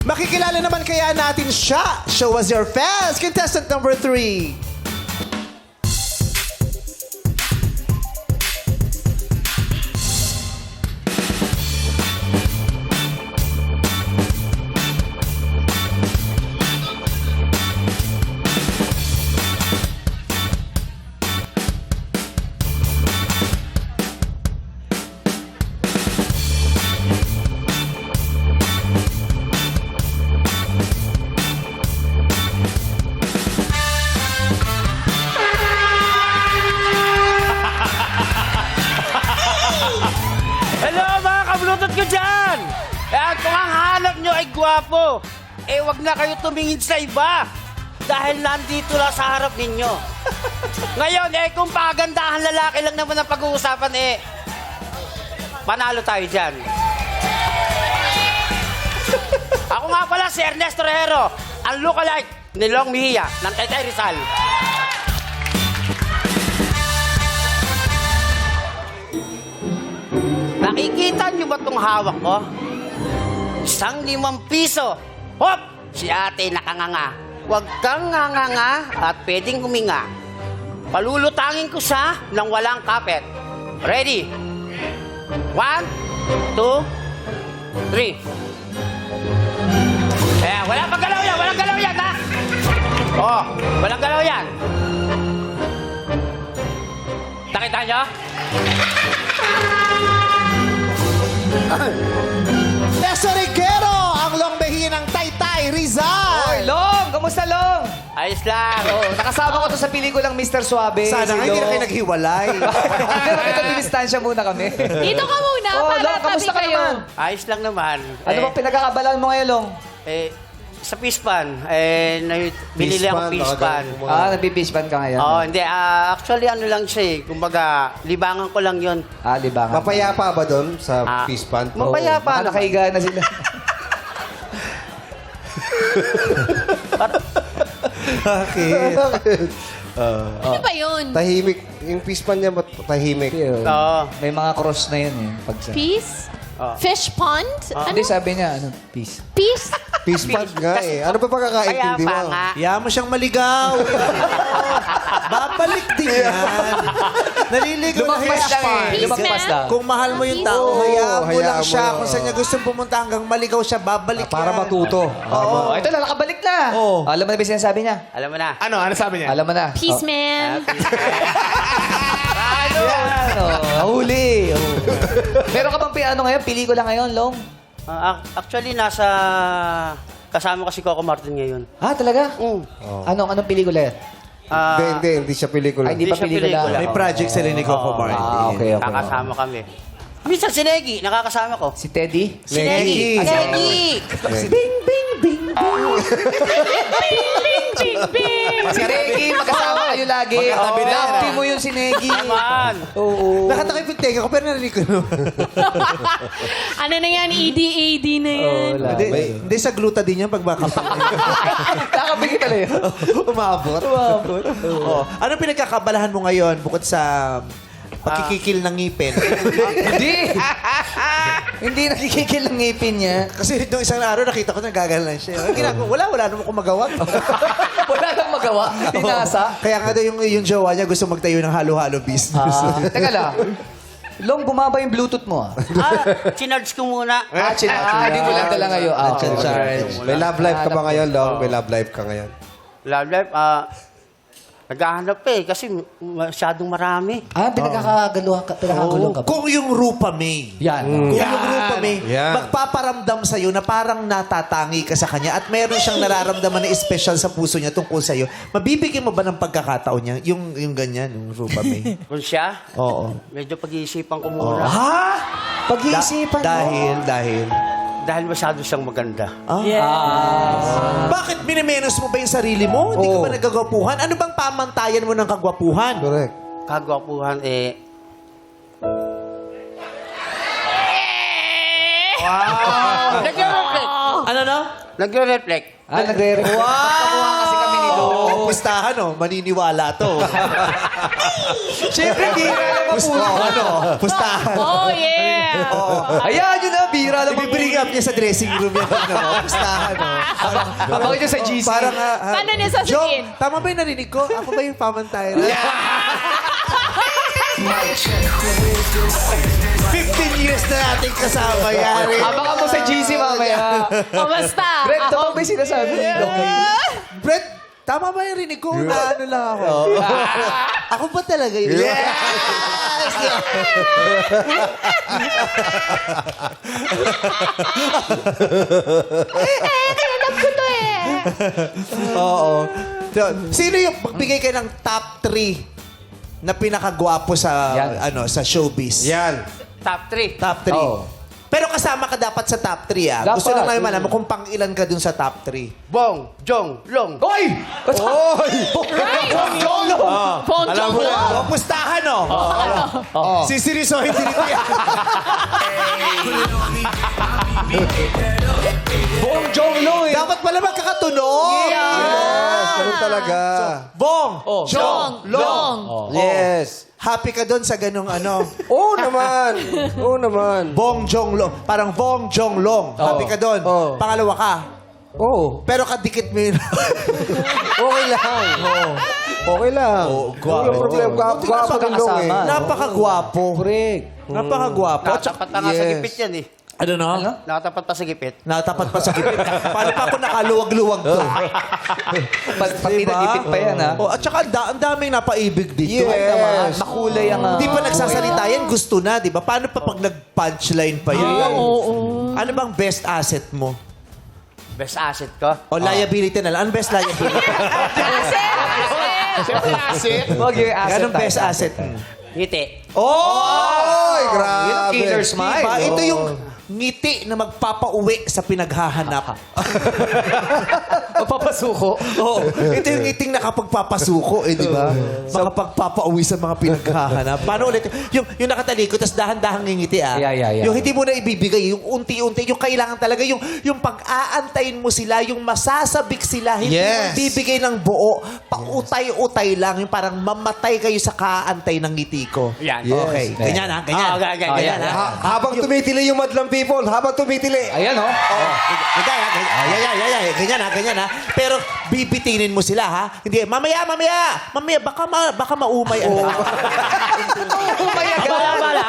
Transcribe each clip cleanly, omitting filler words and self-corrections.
Makikilala naman kaya natin siya. Show us your fans. Contestant number 3. Hello mga kablutot ko dyan! At kung ang hanap nyo ay gwapo, wag na kayo tumingin sa iba. Dahil nandito lang sa harap ninyo. Ngayon, kung pagandahan lalaki lang naman ang pag-uusapan, panalo tayo dyan. Ako nga pala si Ernesto Rejero, ang lookalike ni Long Mejia ng Taytay Rizal. Nakikita niyo ba itong hawak ko? Isang 5 piso. Hop! Si ate nakanganga. Huwag kang nganganga at pwedeng huminga. Palulutangin ko siya nang walang kapet. Ready? 1, 2, 3. Wala pang galaw yan! Walang galaw yan, ha? Oh, walang galaw yan. Nakita niyo? Nestor Riguero, ang Long Mejia ng Taytay Rizal. Oy, Long! Kamusta, Long? Ayos lang. Oh, nakasama ko to sa pelikulang Mr. Suave. Sana nga hindi na kayo naghiwalay. Pero kita dinistansya muna kami. Dito ka muna para Long, tabi kamusta ka kayo. naman? Ayos lang naman. Ano bang pinagkakabalaan mo ngayon, Long? Sa Pispan, binili ako Pispan. Nagpipispan ka ngayon. Oh, hindi. Actually, ano lang siya kumbaga, libangan ko lang yon. Libangan. Mapayapa ba doon sa Pispan? Mapayapa. Nakahiga na sila. Bakit? Ano ba yun? Tahimik. Yung Pispan niya, tahimik. Oo. May mga cross na yun eh. Pag sa... Peace? Oh. Fish pond? Ano? Hindi, sabi niya, peace. Peace? Pispan nga eh. Ano ba pagkakaintindi Kaya pa mo? nga. Hayaan mo siyang maligaw. Babalik din yan. Naliligaw na Lumagpas lang eh. Peace, Lumagpas man. lang. Kung mahal mo yung tao, Oo, hayaan mo lang hayaan mo siya. lang. Kung saan niya gustong pumunta hanggang maligaw siya, babalik Para yan. matuto. Oh, ito na, nakabalik na. Oo. Alam mo na ba yung sinasabi niya? Alam mo na. Ano sabi niya? Alam mo na. Peace, man. Yan, nahuli. Oh. Meron ka bang ano ngayon? Pelikula ngayon, Long? Actually, kasama ko si Coco Martin ngayon. Talaga? Anong pelikula yan? Hindi siya pelikula. Ay, hindi pa siya pelikula. May project sila ni Coco Martin. Okay. Kakasama kami. Minsan si Negi, nakakasama ko. Si Teddy? Si Negi. Negi. Negi. Bing, bing, bing, bing. Bing, bing. Si Negi, magkasama kayo lagi. Magkatabi na yan, Love team mo yun si Negi. Naman. Oo. Nakatakip yung tenga ko, pero narinig ko naman. Ano na yan? ED na yan. Hindi, sa gluta din yan pag makapak. Nakabigay pala yun. Umabot. Oh. Ano pinagkakabalahan mo ngayon bukod sa pagkikikil ng ngipin? Hindi. Hindi nakikikil ang ngipin niya. Kasi nung isang araw nakita ko nagagalan siya. Ang ginagawa, wala naman ko magawa. Wala nang magawa. Pinasa. Kaya nga daw yung jowa niya gusto magtayo ng halo-halo business. Teka lang. Long, bumaba yung Bluetooth mo ah. Chinarge ko muna. Hindi mo lang dala ngayon. Charge. May love life ka ba ngayon, Long? May love life ka ngayon? Love life, naghahanap kasi masyadong marami. Pinagkakagaluhan ka ba? Kung yung Rupa May, Yan. kung yung Rupa May, Yan. magpaparamdam sa'yo na parang natatangi ka sa kanya at meron siyang nararamdaman na special sa puso niya tungkol sa'yo, mabibigyan mo ba ng pagkakataon niya? Yung ganyan, yung Rupa May. Kung siya, Oo. medyo pag-iisipan ko muna. Ha? Pag-iisipan mo. Dahil masyado siyang maganda. Bakit minimenos mo ba yung sarili mo? Hindi ka ba nagagwapuhan? Ano bang pamantayan mo ng kagwapuhan? Correct. Kagwapuhan, Wow! Nagre-reflect. Ano no? Nagre-reflect. Nagre-reflect. Wow! kasi kami ni Oo, pustahan, oh. Maniniwala to. Siyempre, bira naman po. Pustahan. Oh, yeah. Ayan, yun na, bira naman po. Ibibring up niya sa dressing room yan. Pustahan, oh. Abangan nyo sa GC. Parang, Paano niya sasabihin? Jong, tama ba yung narinig ko? Ako ba yung pamantayan? 15 years na natin kasama, yari. Abangan mo sa GC mamaya. O, basta. Brent, tama ba yung sinasabi? Brett, tama ba yung rinig ko? Na ano lang ako? Ako ba talaga yun? Yes! Alam ko to eh. Oo. So, sino yung magbigay kayo ng top 3 na pinakagwapo sa Yan. sa showbiz? Yan. Top 3. Top 3. Oo. Pero kasama ka dapat sa top 3, ah. Dapat. Gusto lang namin malaman kung pang ilan ka dun sa top 3. Bong, Jong, Long. Oy! Oy! Phone Alam mo na. Oh, pustahan, oh. Oh. Sisirisohin din ito yan. Buong Jonglo eh. Dapat pala magkakatunog. Yes, ganun talaga. Bong, Jong, Long. Yes. happy ka doon sa ganong ano. Oo naman. Oo naman. Bong Jong Long. Parang Bong Jong Long. Happy ka doon. Oo. Pangalawa ka. Oo. Pero kadikit mo yun. Okay lang. Okay lang. Walang problema. Gwapo ng Long eh. Napakagwapo. Correct. Nakapakagwapo. Nakatapat pa nga sa Yes. gipit yan eh. Ano no? Nakatapat pa sa gipit. Natapat pa sa gipit. Paano pa ako nakaluwag-luwag to? Pati nagipit pa yan, ha? Oh, at saka ang daming napaibig dito. Yes. Makulay ang... Hindi pa nagsasalita yan, gusto na, di ba? Paano pa pag nag-punchline pa yun? Ano bang best asset mo? Best asset ko. O liability na lang. Ano best liability? Huwag yung asset Anong best tayo. asset mo? Ngiti. Oy, Yun ang grabe. killer smile. Diba? Ito yung ngiti na magpapauwi sa pinaghahanap. Magpapasuko. Oo. Ito yung ngiting nakapagpapasuko, eh, di ba? Makapagpapauwi sa mga pinaghahanap. Paano ulit? Yung nakatalikod, tapos dahan-dahang ngingiti, ah. Yeah. Yung hindi mo na ibibigay, yung unti-unti, yung kailangan talaga, yung pag-aantayin mo sila, yung masasabik sila, hindi mo Yes. ibibigay ng buo, pautay-utay lang, yung parang mamatay kayo sa kaantay ng ngiti ko. Yan. Okay. Yes. Ganyan, ha? Ganyan. Ganyan. Ganyan, ha? Habang tumitili yung madlang people, habang tumitili. Ayan, oh. Ganyan, ha? Ganyan, ha? Pero bibitinin mo sila, ha? Hindi, mamaya, baka maumay. Umaya ka.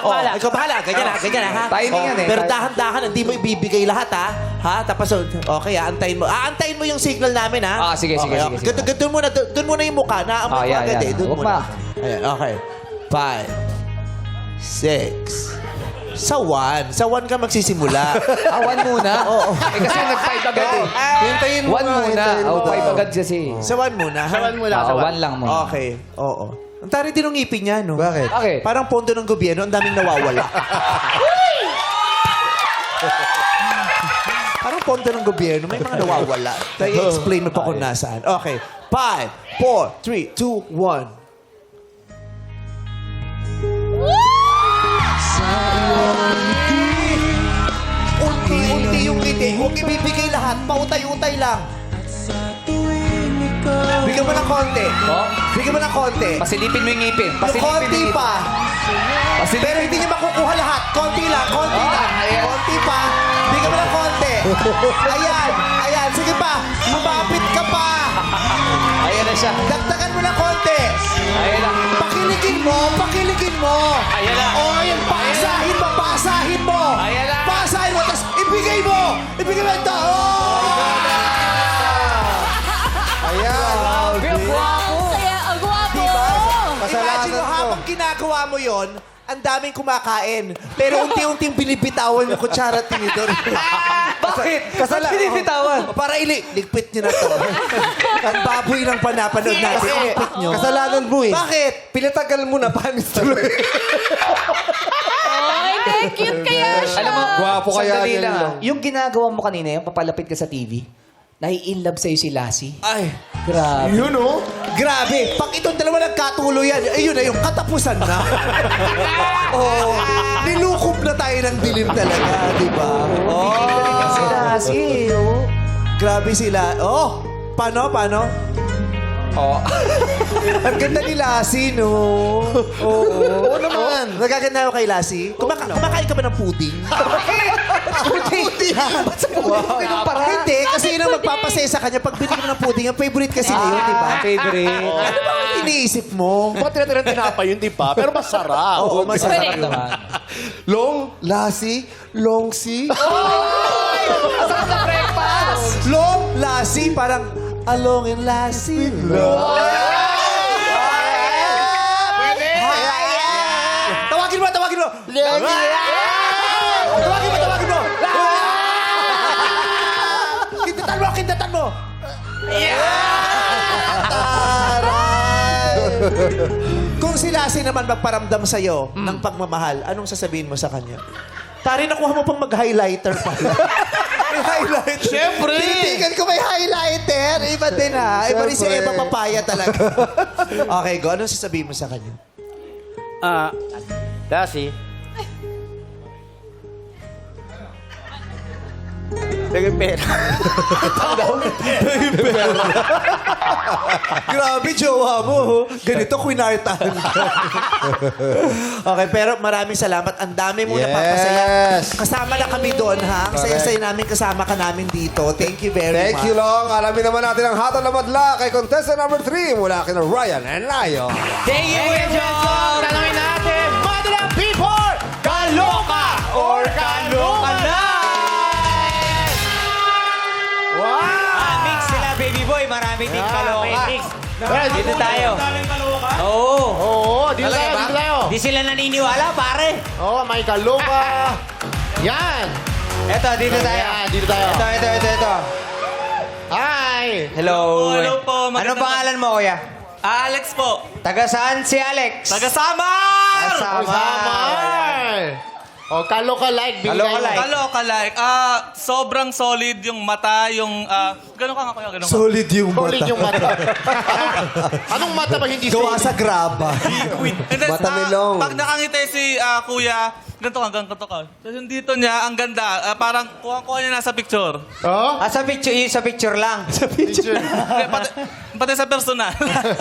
Bala. Ikaw bahala. Ganyan, ha? Timing yan, eh. Pero dahan-dahan, hindi mo ibibigay lahat, ha? Ha? Tapos, okay, aantayin mo. Aantayin mo yung signal namin, ha? Sige. Doon muna yung mukha. Naamoy mo agad, eh. Doon Huwag muna. pa. Ayan, okay. 5, 6, sa 1 ka magsisimula. Awan muna. Oo. Kasi nag-5 agad eh. Hintayin mo 1 nga, muna. hintayin mo. 5 agad kasi. Sa 1 muna, ha? Sawan mo lang. Oo, sawan. 1 lang muna. Okay, oo. Ang tari din ng ngipin niya, no? Bakit? Bakit? Parang pondo ng gobyerno, ang daming nawawala. Parang pondo ng gobyerno, may mga nawawala. Tayo explain mo pa kung nasaan. Okay. 5, 4, 3, 2, 1. Unti-unti yung ngiti. Huwag ibibigay lahat. Pautay-utay lang. Bigyan mo ng konti. Oh? Bigyan mo ng konti. Pasilipin mo yung ngipin. Yung Pasilipin konti mo yung pa. Pero hindi niya makukuha lahat. Konti lang, konti lang. ayan. Konti pa. Bigyan mo ng konti. Ayan. Sige pa. Lumapit ka pa. Ayan na siya. Dagdagan mo ng konti. Ayan na. Pakiligin mo. Ayan na. O, ngayon, pasahin mo. Ayan na. Pasahin mo, tapos ibigay mo. Ibigay mo ito. Ayan. Grabe, ang gwapo. Kaya, ang gwapo. Diba? Kasalanan Imagine mo, mo. habang ginagawa mo yon, ang daming kumakain. Pero unti-unting binibitawan yung kutsara at tinidor. Bakit? Ba't binibitawan? Para ligpit nyo na to. Ang baboy ng panapanood natin. Ligpit nyo. Kasalanan mo eh. Bakit? Pinatagal mo na, panis tuloy. Oh, hindi. Cute kaya siya. Alam mo, Gwapo kaya sandali yan, lang, no? Yung ginagawa mo kanina, yung papalapit ka sa TV, nai-inlove sa'yo si Lassie. Ay, Grabe. yun oh. Grabe. Pag itong dalawa nagkatuloy yan, ayun na yung katapusan na. Oh, nilukob na tayo ng dilim talaga, di ba? Si Lassie, oh. Grabe sila. Oh, paano? Ang ganda ni Lassie, no? Oo naman. Nagaganda ako kay Lassie. Kumakain ka ba ng pudding? Pudding? Ba't sa pudding? Hindi, kasi yun ang magpapasaya sa kanya. Pag binigyan mo ng pudding, ang favorite kasi na yun, di ba? Favorite. Ano ba ang iniisip mo? Ba't tira-tira tinapa yun, di ba? Pero masarap. Oo, masarap Correct. naman. Long, Lassie, Longsi. Masarap na breakfast! Long Lassie, parang along in Lassie. Tawagin mo! Tawagin mo! Kintatan mo! Kintatan mo! Kung si Lassie naman magparamdam sa'yo ng pagmamahal, anong sasabihin mo sa kanya? Tari, nakuha mo pang mag-highlighter pala. May highlighter. Siyempre! Tinitigan ko may highlighter. Iba din ha. Iba rin si Siyempre. Eva Papaya talaga. Okay, go. Anong sasabihin mo sa kanya? Lassie. Tingin pera. Grabe, jowa mo. Ganito, kwinartahan ka. Okay, pero maraming salamat. Ang dami mo napapasaya. Kasama na kami doon, ha? Ang saya-saya namin kasama ka namin dito. Thank you very much. Thank you, Long. Alamin naman natin ang hatol na madla kay contestant number 3 mula kina Ryan and Lion. Thank you, Kuya Jong! Tanungin natin, Mother People, kaloka or kaloka na? Mix sila, baby boy. Marami din kaloka. Dito tayo. Oo. Oo, dito tayo, dito tayo. Di sila naniniwala, pare. Oo, may kaloka. Yan. Eto, dito tayo. Yan, dito tayo. Ito. Hi. Hello. Hello po, Anong pangalan mo, kuya? Alex po. Taga saan si Alex? Taga Samar! O, kaloka-like. Kaloka-like. Kaloka-like. Sobrang solid yung mata, yung... Gano'n ka nga kuya? Gano'n ka? Solid yung Solid mata. yung mata. Anong mata ba hindi Gawa solid? sa graba. And then, Mata melong. pag nakangiti si kuya, ganito ka. Tapos yung dito niya, ang ganda. Parang kuha niya nasa picture. Oh? Sa picture lang. Hindi, pati sa personal.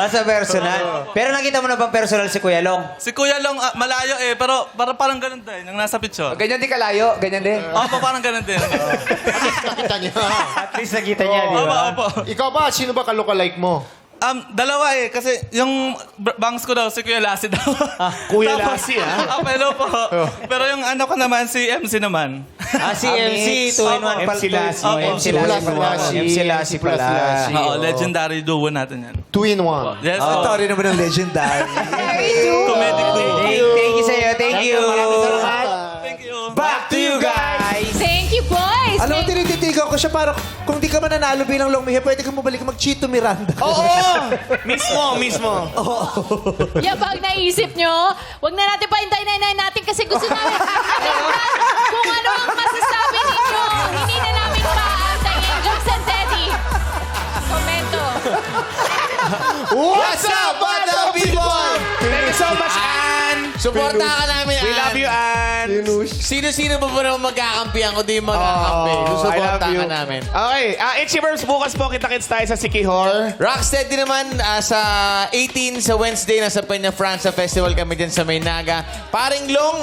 Sa personal. Pero nakita mo na bang personal si Kuya Long? Si Kuya Long, malayo pero parang ganun din, yung nasa picture. Ganyan din kalayo, ganyan din. Opo, parang ganun din. Nakita niya. At least nakita niya, di ba? Opo. Ikaw ba? Sino ba kaloka-like mo? Dalawa kasi yung bangs ko daw, si Kuya Lassie daw. Kuya Tapos- Lassie, Pero po. Pero yung ano ko naman, si MC naman. Si MC, 2-in-1 pala. MC Lassie. Opo. MC Lassie. MC Lassie Plus pala. Lassie. Oo, legendary duo natin yan. 2-in-1. Yes, Ang story naman ng legendary. comedic duo. Thank you sa'yo, thank you. Thank you. Back to you guys. Thank you, boys! Alam mo, tinititigaw ko siya parang kung di ka mananalo bilang Long Mihe, pwede ka mabalik mag-cheat to Miranda. Mismo. Yan pag naisip nyo, huwag na natin pahintayin natin kasi gusto namin kung ano ang masasabi ninyo. Hindi na namin paantayin. Jokes and Teddy. Komento. What's up, Bada People? Thank you so much, Ann. Suporta ka namin, Ann. We love you, Ann. Sino-sino pa ba naman magkakampihan kung di magkakampi? Susuporta ka namin. Okay, Itchy Verbs, bukas po kita-kits tayo sa Sikihor. Rocksteady naman, sa 18 sa Wednesday, nasa Peña Francia Festival kami dyan sa Maynaga. Paring Long,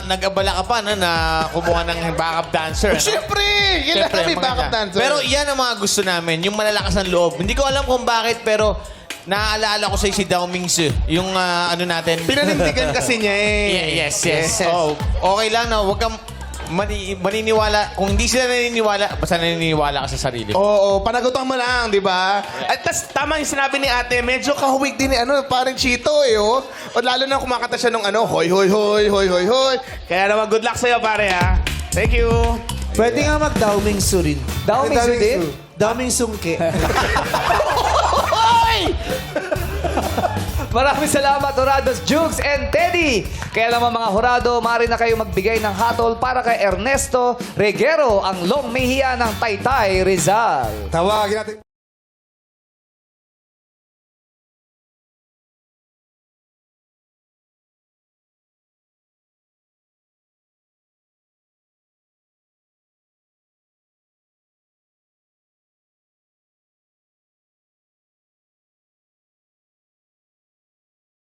nag-abala ka pa na kumuha ng backup dancer. Siyempre! Kailangan may backup dancer. Pero yan ang mga gusto namin, yung malalakas ng loob. Hindi ko alam kung bakit, pero naaalala ko sa'yo si Dao Mingsu. Yung ano natin. Pinanindigan kasi niya eh. Yes. Oh, okay lang na huwag kang maniniwala. Kung hindi sila naniniwala, basta naniniwala ka sa sarili. Oo, panagutan mo lang, di ba? At tas, tama yung sinabi ni ate, medyo kahawig din ni parang Chito eh, oh. O lalo na kumakanta siya nung hoy. Kaya naman, good luck sa'yo, pare, ha? Thank you. Pwede nga mag-Daoming Su rin. Daoming Su din? Daoming Sungke. Maraming salamat, Horados, Jukes, and Teddy. Kaya naman mga Horado, maaari na kayo magbigay ng hatol para kay Ernesto Reguero, ang Long Mejia ng Taytay, Rizal. Tawagin natin.